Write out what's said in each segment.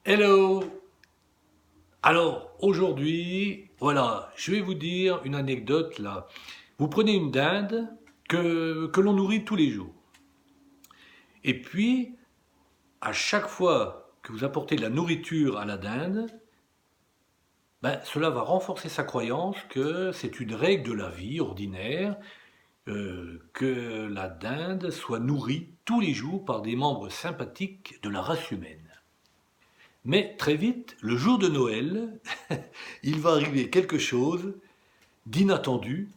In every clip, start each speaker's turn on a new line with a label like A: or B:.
A: Hello! Alors, aujourd'hui, voilà, je vais vous dire une anecdote là. Vous prenez une dinde que l'on nourrit tous les jours. Et puis, à chaque fois que vous apportez de la nourriture à la dinde, ben, cela va renforcer sa croyance que c'est une règle de la vie ordinaire, que la dinde soit nourrie tous les jours par des membres sympathiques de la race humaine. Mais très vite, le jour de Noël, il va arriver quelque chose d'inattendu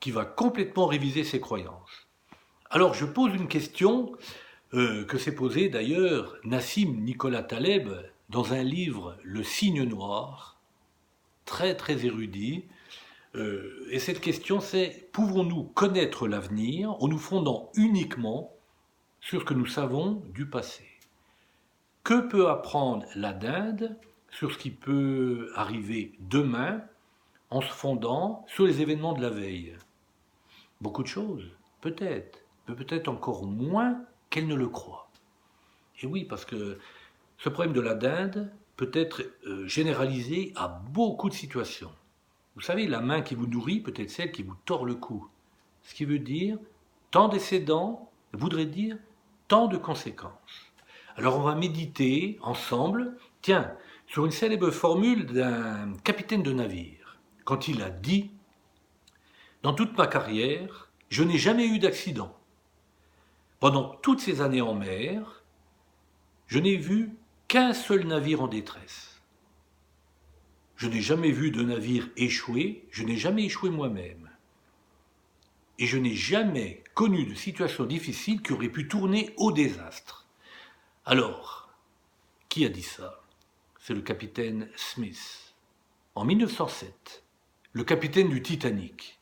A: qui va complètement réviser ses croyances. Alors je pose une question que s'est posée d'ailleurs Nassim Nicolas Taleb dans un livre Le Cygne Noir, très très érudit. Et cette question c'est, pouvons-nous connaître l'avenir en nous fondant uniquement sur ce que nous savons du passé? Que peut apprendre la dinde sur ce qui peut arriver demain en se fondant sur les événements de la veille? Beaucoup de choses, peut-être, mais peut-être encore moins qu'elle ne le croit. Et oui, parce que ce problème de la dinde peut être généralisé à beaucoup de situations. Vous savez, la main qui vous nourrit peut être celle qui vous tord le cou. Ce qui veut dire, tant d'excédents voudrait dire tant de conséquences. Alors on va méditer ensemble, tiens, sur une célèbre formule d'un capitaine de navire, quand il a dit: dans toute ma carrière, je n'ai jamais eu d'accident. Pendant toutes ces années en mer, je n'ai vu qu'un seul navire en détresse. Je n'ai jamais vu de navire échouer, je n'ai jamais échoué moi-même. Et je n'ai jamais connu de situation difficile qui aurait pu tourner au désastre. Alors, qui a dit ça? C'est le capitaine Smith. En 1907, le capitaine du Titanic.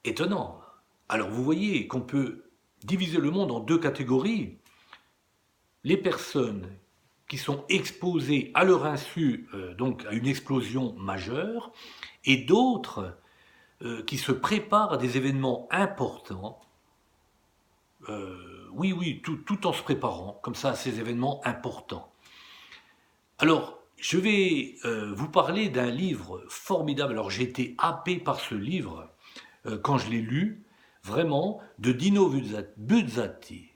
A: Étonnant. Alors vous voyez qu'on peut diviser le monde en deux catégories. Les personnes qui sont exposées à leur insu donc à une explosion majeure, et d'autres qui se préparent à des événements importants, oui, tout en se préparant comme ça à ces événements importants. Alors, je vais vous parler d'un livre formidable. Alors, j'ai été happé par ce livre quand je l'ai lu, vraiment, de Dino Buzzati,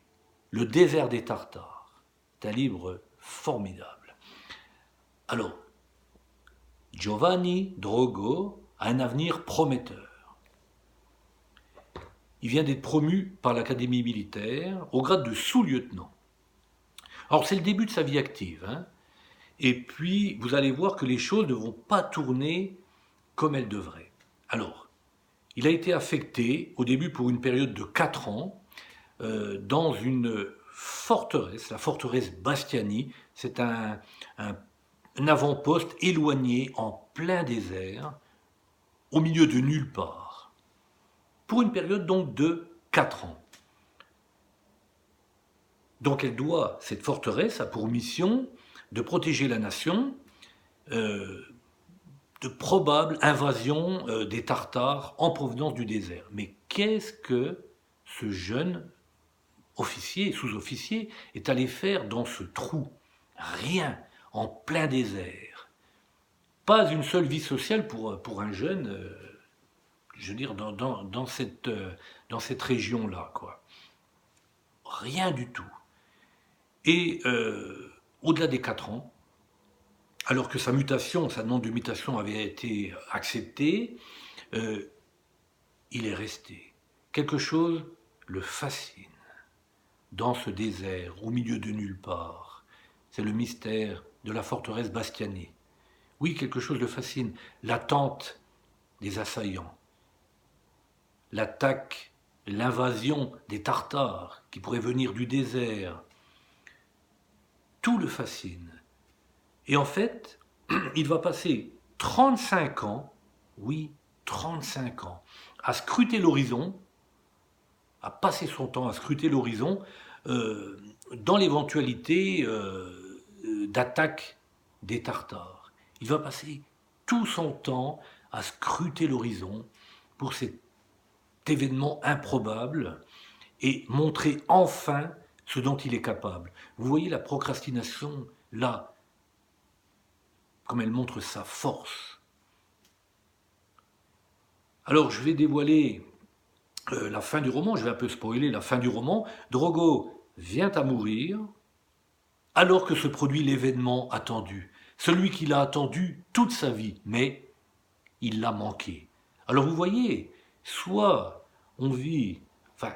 A: Le désert des Tartares. C'est un livre formidable. Alors, Giovanni Drogo a un avenir prometteur. Il vient d'être promu par l'Académie militaire au grade de sous-lieutenant. Alors, c'est le début de sa vie active, hein. Et puis, vous allez voir que les choses ne vont pas tourner comme elles devraient. Alors, il a été affecté au début pour une période de 4 ans dans une forteresse, la forteresse Bastiani. C'est un avant-poste éloigné en plein désert, au milieu de nulle part, pour une période donc de 4 ans. Donc cette forteresse a pour mission de protéger la nation de probables invasions des Tartares en provenance du désert. Mais qu'est-ce que ce jeune officier, sous-officier, est allé faire dans ce trou? Rien, en plein désert. Pas une seule vie sociale pour un jeune, je veux dire, dans cette région-là, quoi. Rien du tout. Et au-delà des 4 ans, alors que sa demande de mutation avait été acceptée, il est resté. Quelque chose le fascine dans ce désert, au milieu de nulle part. C'est le mystère de la forteresse Bastiani. Oui, quelque chose le fascine. L'attente des assaillants, l'attaque, l'invasion des Tartares qui pourraient venir du désert. Tout le fascine. Et en fait, il va passer 35 ans, oui, 35 ans, à scruter l'horizon, à passer son temps à scruter l'horizon, dans l'éventualité d'attaque des Tartares. Il va passer tout son temps à scruter l'horizon pour cet événement improbable et montrer enfin ce dont il est capable. Vous voyez la procrastination, là, comme elle montre sa force. Alors, je vais dévoiler la fin du roman, je vais un peu spoiler la fin du roman. Drogo vient à mourir alors que se produit l'événement attendu. Celui qu'il a attendu toute sa vie, mais il l'a manqué. Alors vous voyez, soit on vit, enfin,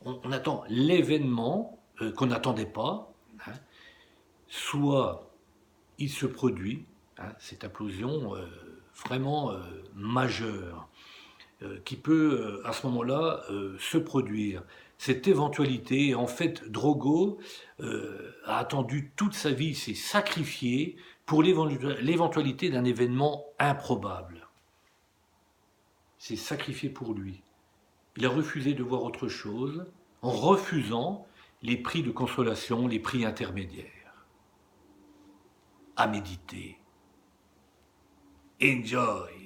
A: on attend l'événement qu'on n'attendait pas, hein, soit il se produit, hein, cette implosion vraiment majeure, qui peut à ce moment-là se produire. Cette éventualité, en fait, Drogo a attendu toute sa vie, s'est sacrifié pour l'éventualité d'un événement improbable. S'est sacrifié pour lui. Il a refusé de voir autre chose en refusant les prix de consolation, les prix intermédiaires. À méditer. Enjoy.